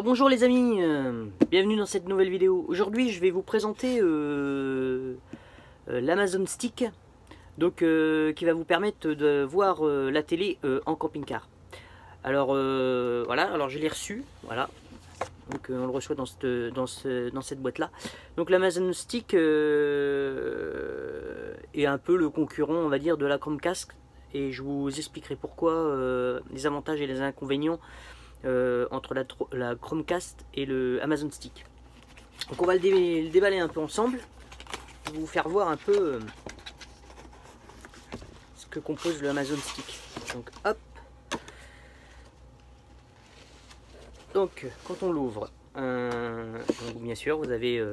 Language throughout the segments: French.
bonjour les amis, bienvenue dans cette nouvelle vidéo. Aujourd'hui je vais vous présenter l'Amazon Stick, donc qui va vous permettre de voir la télé en camping-car. Alors voilà, alors je l'ai reçu, voilà. Donc on le reçoit dans cette boîte là. Donc l'Amazon Stick est un peu le concurrent, on va dire, de la Chromecast, et je vous expliquerai pourquoi, les avantages et les inconvénients entre la Chromecast et le Amazon Stick. Donc on va le déballer un peu ensemble. Je vais vous faire voir un peu ce que compose le Amazon Stick. Donc hop. Donc quand on l'ouvre, bien sûr vous avez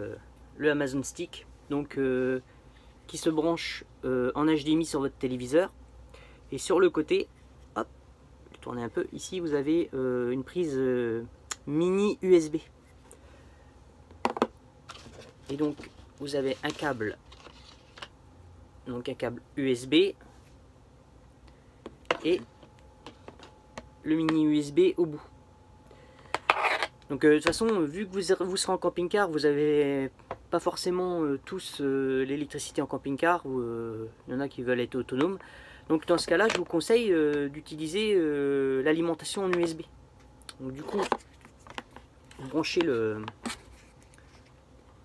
le Amazon Stick, donc qui se branche en HDMI sur votre téléviseur, et sur le côté, hop, je vais tourner un peu, ici vous avez une prise mini USB, et donc vous avez un câble, USB, et le mini USB au bout. Donc de toute façon, vu que vous serez en camping-car, vous n'avez pas forcément tous l'électricité en camping-car, ou il y en a qui veulent être autonomes. Donc dans ce cas-là, je vous conseille d'utiliser l'alimentation en USB. Donc du coup, vous branchez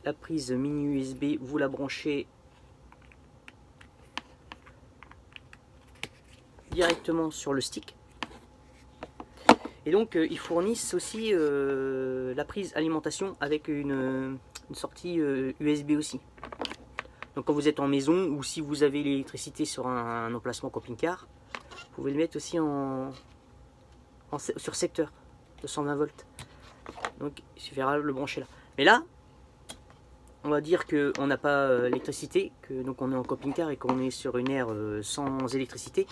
la prise mini USB, vous la branchez directement sur le stick. Et donc ils fournissent aussi la prise alimentation avec une sortie USB aussi. Donc quand vous êtes en maison, ou si vous avez l'électricité sur un emplacement camping-car, vous pouvez le mettre aussi sur secteur de 120 volts. Donc il suffira de le brancher là. Mais là, on va dire qu'on n'a pas l'électricité, donc on est en camping-car et qu'on est sur une aire sans électricité.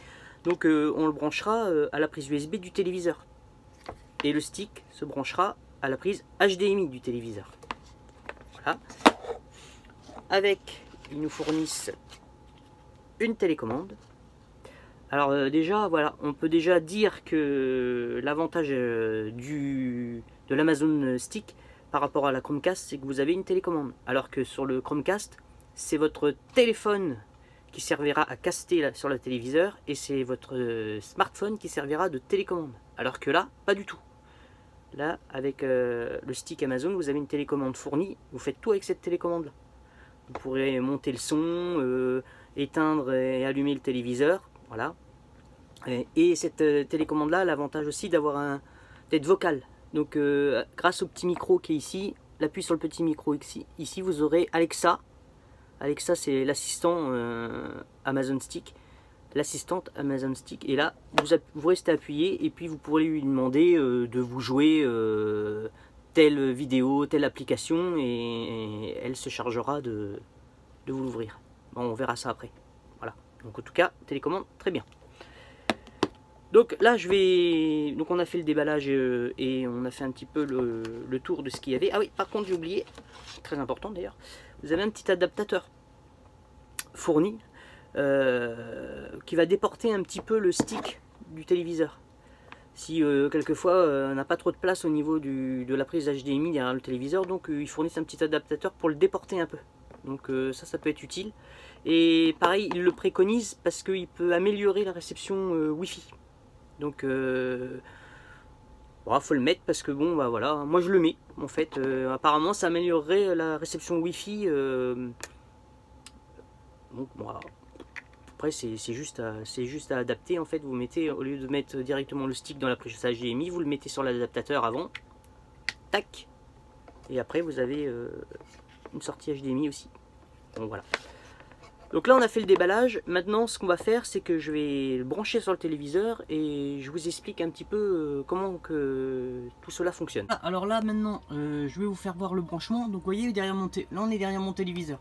Donc on le branchera à la prise USB du téléviseur. Et le stick se branchera à la prise HDMI du téléviseur. Voilà. Avec, ils nous fournissent une télécommande. Alors déjà, voilà, on peut déjà dire que l'avantage de l'Amazon Stick par rapport à la Chromecast, c'est que vous avez une télécommande. Alors que sur le Chromecast, c'est votre téléphone qui servira à caster sur le téléviseur, et c'est votre smartphone qui servira de télécommande. Alors que là, pas du tout. Là, avec le stick Amazon, vous avez une télécommande fournie, vous faites tout avec cette télécommande là. Vous pourrez monter le son, éteindre et allumer le téléviseur, voilà. Et cette télécommande là a l'avantage aussi d'être vocale. Donc grâce au petit micro qui est ici, l'appui sur le petit micro ici, vous aurez Alexa. Alexa, c'est l'assistant Amazon Stick. L'assistante Amazon Stick, et là vous restez appuyé, et puis vous pourrez lui demander de vous jouer telle vidéo, telle application, et elle se chargera de vous l'ouvrir. Bon, on verra ça après. Voilà, donc en tout cas télécommande très bien. Donc là donc on a fait le déballage et on a fait un petit peu le tour de ce qu'il y avait. Ah oui, par contre j'ai oublié, très important d'ailleurs, vous avez un petit adaptateur fourni qui va déporter un petit peu le stick du téléviseur. Si quelquefois on n'a pas trop de place au niveau de la prise HDMI derrière le téléviseur, donc ils fournissent un petit adaptateur pour le déporter un peu. Donc ça peut être utile. Et pareil, ils le préconisent parce qu'il peut améliorer la réception Wi-Fi. Donc bon, faut le mettre parce que bon, bah voilà, moi je le mets en fait. Apparemment ça améliorerait la réception Wi-Fi. Donc voilà. Après c'est juste à adapter en fait. Vous mettez, au lieu de mettre directement le stick dans la prise HDMI, vous le mettez sur l'adaptateur avant, tac, et après vous avez une sortie HDMI aussi. Donc voilà. Donc là on a fait le déballage. Maintenant ce qu'on va faire, c'est que je vais le brancher sur le téléviseur et je vous explique un petit peu comment que tout cela fonctionne. Alors là maintenant je vais vous faire voir le branchement. Donc vous voyez, là on est derrière mon téléviseur.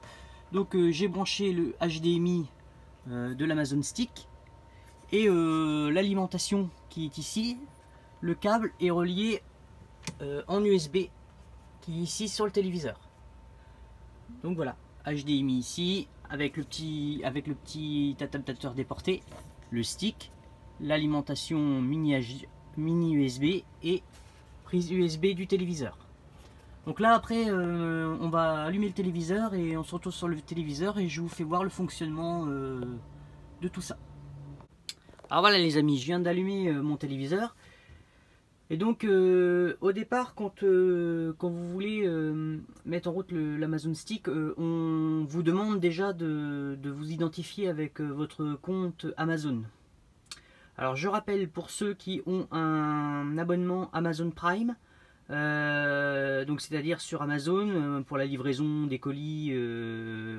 Donc j'ai branché le HDMI de l'Amazon Stick, et l'alimentation qui est ici, le câble est relié en USB qui est ici sur le téléviseur. Donc voilà, HDMI ici avec le petit adaptateur déporté, le stick, l'alimentation mini USB et prise USB du téléviseur. Donc là après on va allumer le téléviseur et on se retrouve sur le téléviseur et je vous fais voir le fonctionnement de tout ça. Alors voilà les amis, je viens d'allumer mon téléviseur. Et donc au départ quand vous voulez mettre en route l'Amazon Stick, on vous demande déjà de vous identifier avec votre compte Amazon. Alors je rappelle pour ceux qui ont un abonnement Amazon Prime, donc c'est-à-dire sur Amazon pour la livraison des colis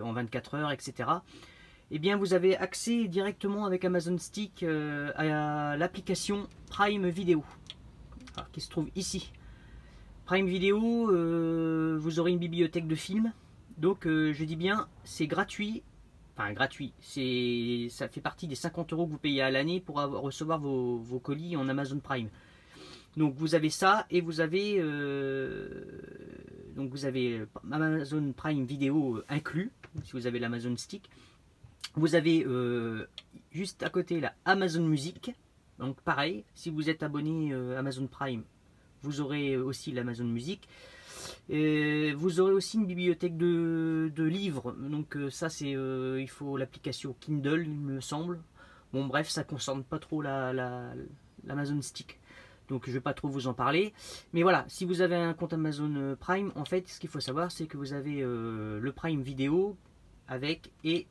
en 24 heures, etc. Eh bien vous avez accès directement avec Amazon Stick à l'application Prime Video. Alors, qui se trouve ici. Prime Video, vous aurez une bibliothèque de films. Donc je dis bien, c'est gratuit. Enfin gratuit, ça fait partie des 50 € que vous payez à l'année pour recevoir vos colis en Amazon Prime. Donc vous avez ça et vous avez Amazon Prime Video inclus, si vous avez l'Amazon Stick. Vous avez juste à côté la Amazon Music. Donc pareil, si vous êtes abonné Amazon Prime, vous aurez aussi l'Amazon Music. Vous aurez aussi une bibliothèque de livres. Donc ça c'est il faut l'application Kindle, il me semble. Bon bref, ça ne concerne pas trop l'Amazon Stick. Donc je ne vais pas trop vous en parler. Mais voilà, si vous avez un compte Amazon Prime, en fait ce qu'il faut savoir c'est que vous avez le Prime Vidéo avec et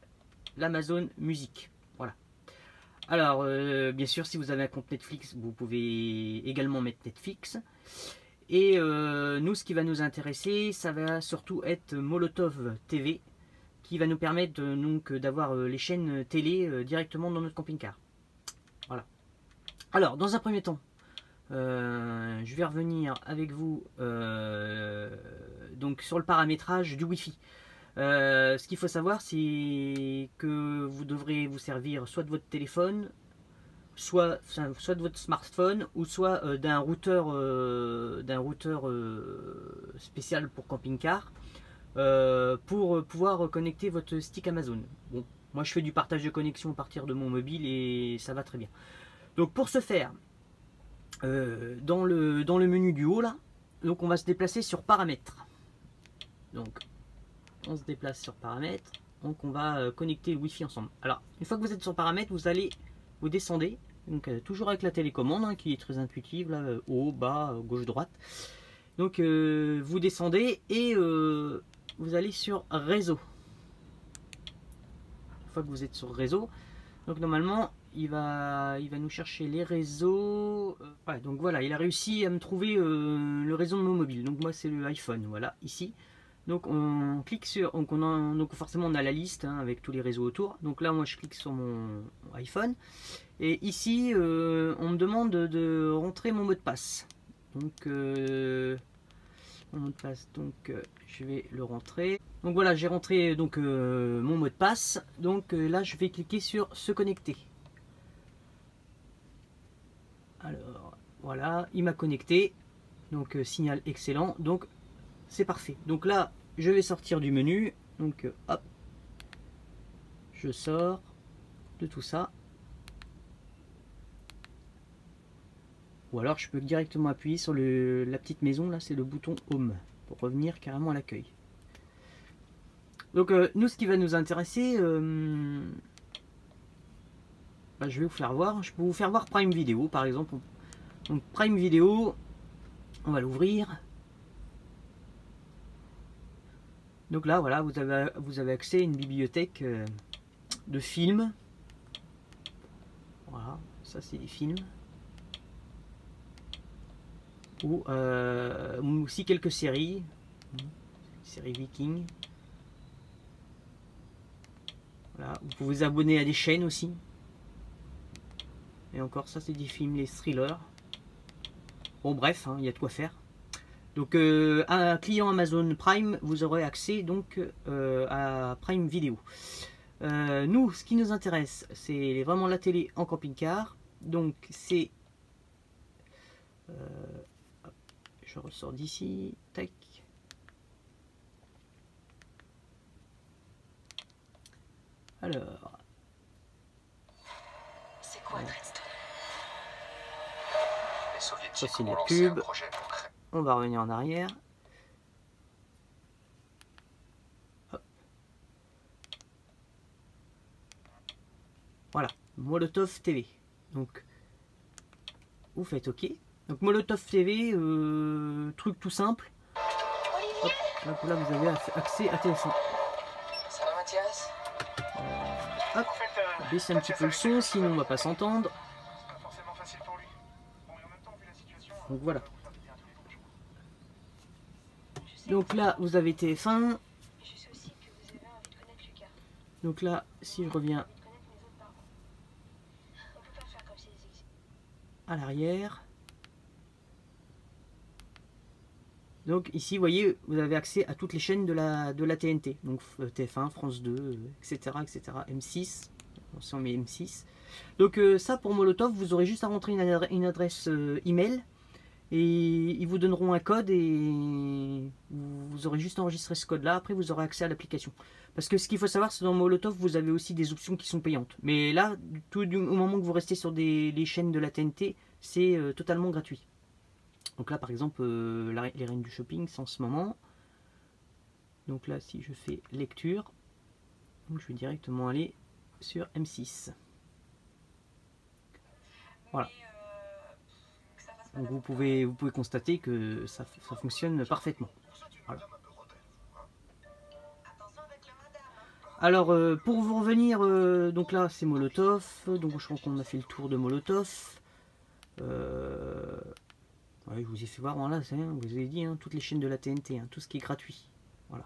l'Amazon Music. Voilà. Alors, bien sûr, si vous avez un compte Netflix, vous pouvez également mettre Netflix. Et nous, ce qui va nous intéresser, ça va surtout être Molotov TV, qui va nous permettre donc d'avoir les chaînes télé directement dans notre camping-car. Voilà. Alors, dans un premier temps, je vais revenir avec vous donc sur le paramétrage du Wi-Fi. Ce qu'il faut savoir, c'est que vous devrez vous servir soit de votre téléphone, soit de votre smartphone, ou soit d'un routeur spécial pour camping-car, pour pouvoir connecter votre stick Amazon. Bon, moi je fais du partage de connexion à partir de mon mobile et ça va très bien. Donc pour ce faire, dans le menu du haut là, donc on va se déplacer sur paramètres. Donc on se déplace sur paramètres, donc on va connecter le Wi-Fi ensemble. Alors une fois que vous êtes sur paramètres, vous descendez, donc toujours avec la télécommande hein, qui est très intuitive là, haut, bas, gauche, droite. Donc vous descendez et vous allez sur réseau. Une fois que vous êtes sur réseau, donc normalement il va nous chercher les réseaux. Ouais, donc voilà, il a réussi à me trouver le réseau de mon mobile. Donc moi c'est le iPhone, voilà ici. Donc on clique sur, donc forcément on a la liste hein, avec tous les réseaux autour. Donc là moi je clique sur mon iPhone et ici on me demande de rentrer mon mot de passe. Donc mon mot de passe, donc je vais le rentrer. Donc voilà, j'ai rentré donc mon mot de passe. Donc là je vais cliquer sur se connecter. Alors voilà, il m'a connecté. Donc signal excellent. Donc c'est parfait. Donc là, je vais sortir du menu. Donc hop, je sors de tout ça. Ou alors je peux directement appuyer sur la petite maison là, c'est le bouton Home pour revenir carrément à l'accueil. Donc nous, ce qui va nous intéresser, bah, je vais vous faire voir. Je peux vous faire voir Prime Video par exemple. Donc Prime Video, on va l'ouvrir. Donc là, voilà, vous avez accès à une bibliothèque de films. Voilà, ça c'est des films. Ou aussi quelques séries. Séries Viking. Voilà, vous pouvez vous abonner à des chaînes aussi. Et encore, ça c'est des films, les thrillers. Bon bref, il y a de quoi faire. Donc un client Amazon Prime, vous aurez accès donc à Prime Video. Nous, ce qui nous intéresse, c'est vraiment la télé en camping-car. Donc c'est... je ressors d'ici, tac. Alors... C'est quoi Dreadstone? Ça c'est la pub. on va revenir en arrière. Hop. Voilà, Molotov TV. Donc, vous faites OK. Donc, Molotov TV, truc tout simple. Hop, là, vous avez accès à téléphone. Ça va, Mathias? Hop, baissez un petit peu le son, sinon on va pas s'entendre. Donc voilà. Donc là, vous avez TF1. Donc là, si je reviens à l'arrière. Donc ici, vous voyez, vous avez accès à toutes les chaînes de la TNT. Donc TF1, France 2, etc., etc. M6. Si on met M6. Donc ça, pour Molotov, vous aurez juste à rentrer une adresse email. Et ils vous donneront un code et vous aurez juste enregistré ce code là. Après vous aurez accès à l'application. Parce que ce qu'il faut savoir, c'est dans Molotov vous avez aussi des options qui sont payantes. Mais là, au moment que vous restez sur les chaînes de la TNT, c'est totalement gratuit. Donc là par exemple les reines du shopping c'est en ce moment. Donc là si je fais lecture, donc je vais directement aller sur M6. Voilà. Donc vous pouvez constater que ça fonctionne parfaitement. Voilà. Alors pour vous revenir, donc là c'est Molotov, donc je crois qu'on a fait le tour de Molotov. Ouais, je vous ai fait voir, voilà, vous avez dit, toutes les chaînes de la TNT, tout ce qui est gratuit. Voilà.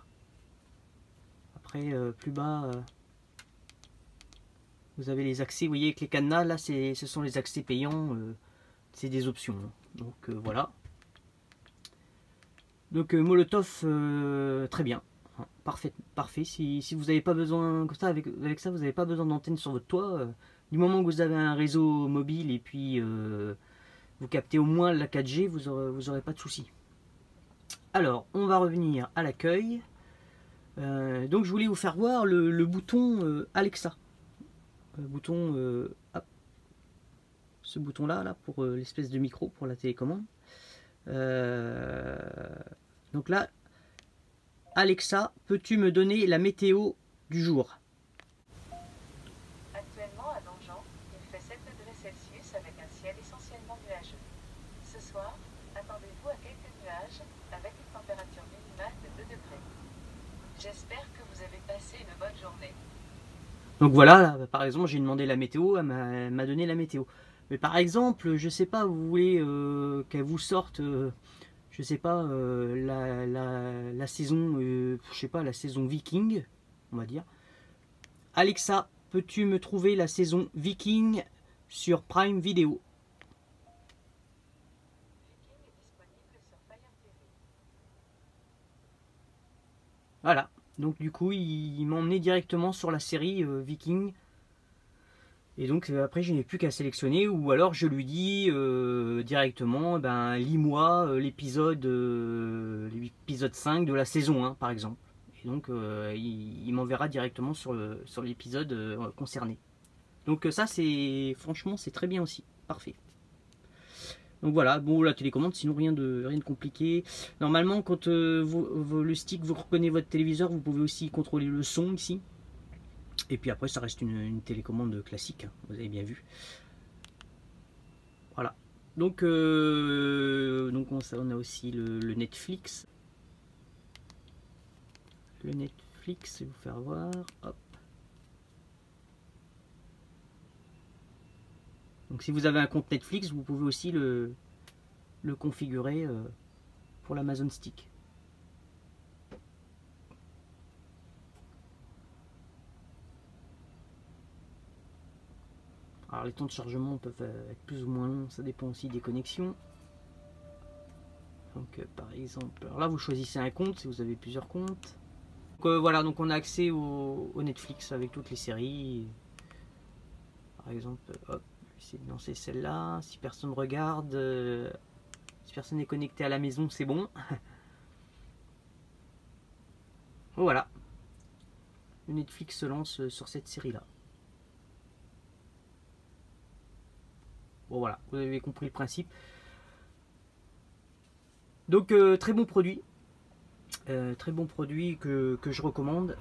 Après, plus bas, vous avez les accès, vous voyez avec les cadenas, là ce sont les accès payants, c'est des options. Donc voilà. Donc Molotov, très bien. Parfait. Si vous n'avez pas besoin, comme ça, avec ça, vous n'avez pas besoin d'antenne sur votre toit. Du moment que vous avez un réseau mobile et puis vous captez au moins la 4G, vous aurez pas de soucis. Alors, on va revenir à l'accueil. Donc, je voulais vous faire voir le bouton Alexa. Hop, ce bouton-là, là, pour l'espèce de micro pour la télécommande. Donc là, Alexa, peux-tu me donner la météo du jour? Actuellement à Donjon, il fait 7 degrés Celsius avec un ciel essentiellement nuageux. Ce soir, attendez-vous à quelques nuages avec une température minimale de 2 degrés. J'espère que vous avez passé une bonne journée. Donc voilà, là, par exemple, j'ai demandé la météo, elle m'a donné la météo. Mais par exemple, je sais pas, vous voulez qu'elle vous sorte, je sais pas, la saison, je sais pas, la saison Viking, on va dire. Alexa, peux-tu me trouver la saison Viking sur Prime Video? Viking est disponible sur Fire TV. Voilà, donc du coup, il m'a emmené directement sur la série Viking. Et donc après je n'ai plus qu'à sélectionner ou alors je lui dis directement lis-moi l'épisode 5 de la saison 1 par exemple. Et donc il m'enverra directement sur l'épisode concerné. Donc ça c'est franchement c'est très bien aussi, parfait. Donc voilà, bon la télécommande sinon rien de compliqué. Normalement quand le stick vous reconnaît votre téléviseur, vous pouvez aussi contrôler le son ici. Et puis après, ça reste une télécommande classique, vous avez bien vu. Voilà. Donc on a aussi le Netflix. Le Netflix, je vais vous faire voir. Hop. Donc si vous avez un compte Netflix, vous pouvez aussi le configurer pour l'Amazon Stick. Alors les temps de chargement peuvent être plus ou moins longs, ça dépend aussi des connexions. Donc par exemple, alors là vous choisissez un compte si vous avez plusieurs comptes. Donc voilà, donc on a accès au Netflix avec toutes les séries. Par exemple, hop, je vais essayer de lancer celle-là. Si personne regarde, si personne n'est connecté à la maison, c'est bon. Voilà. Le Netflix se lance sur cette série-là. Bon voilà, vous avez compris le principe. Donc très bon produit. Très bon produit que je recommande.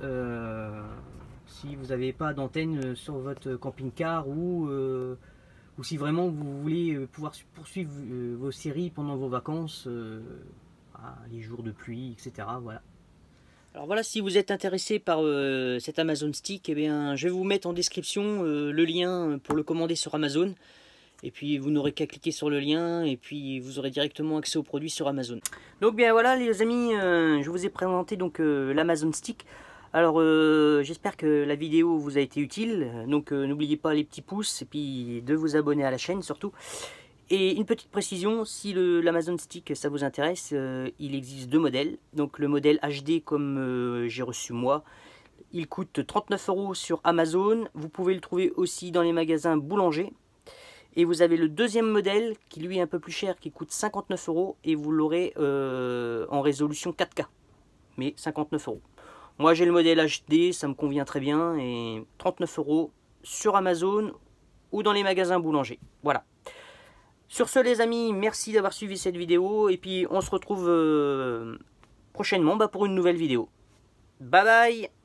Si vous n'avez pas d'antenne sur votre camping-car ou si vraiment vous voulez pouvoir poursuivre vos séries pendant vos vacances, les jours de pluie, etc. Voilà. Alors voilà, si vous êtes intéressé par cet Amazon Stick, eh bien, je vais vous mettre en description le lien pour le commander sur Amazon. Et puis vous n'aurez qu'à cliquer sur le lien et puis vous aurez directement accès aux produits sur Amazon. Donc bien voilà les amis, je vous ai présenté donc l'Amazon Stick. Alors j'espère que la vidéo vous a été utile. Donc n'oubliez pas les petits pouces et puis de vous abonner à la chaîne surtout. Et une petite précision, si l'Amazon Stick ça vous intéresse, il existe deux modèles. Donc le modèle HD comme j'ai reçu moi, il coûte 39 € sur Amazon. Vous pouvez le trouver aussi dans les magasins boulangers. Et vous avez le deuxième modèle qui lui est un peu plus cher, qui coûte 59 € et vous l'aurez en résolution 4K. Mais 59 €. Moi j'ai le modèle HD, ça me convient très bien et 39 € sur Amazon ou dans les magasins boulangers. Voilà. Sur ce les amis, merci d'avoir suivi cette vidéo et puis on se retrouve prochainement pour une nouvelle vidéo. Bye bye!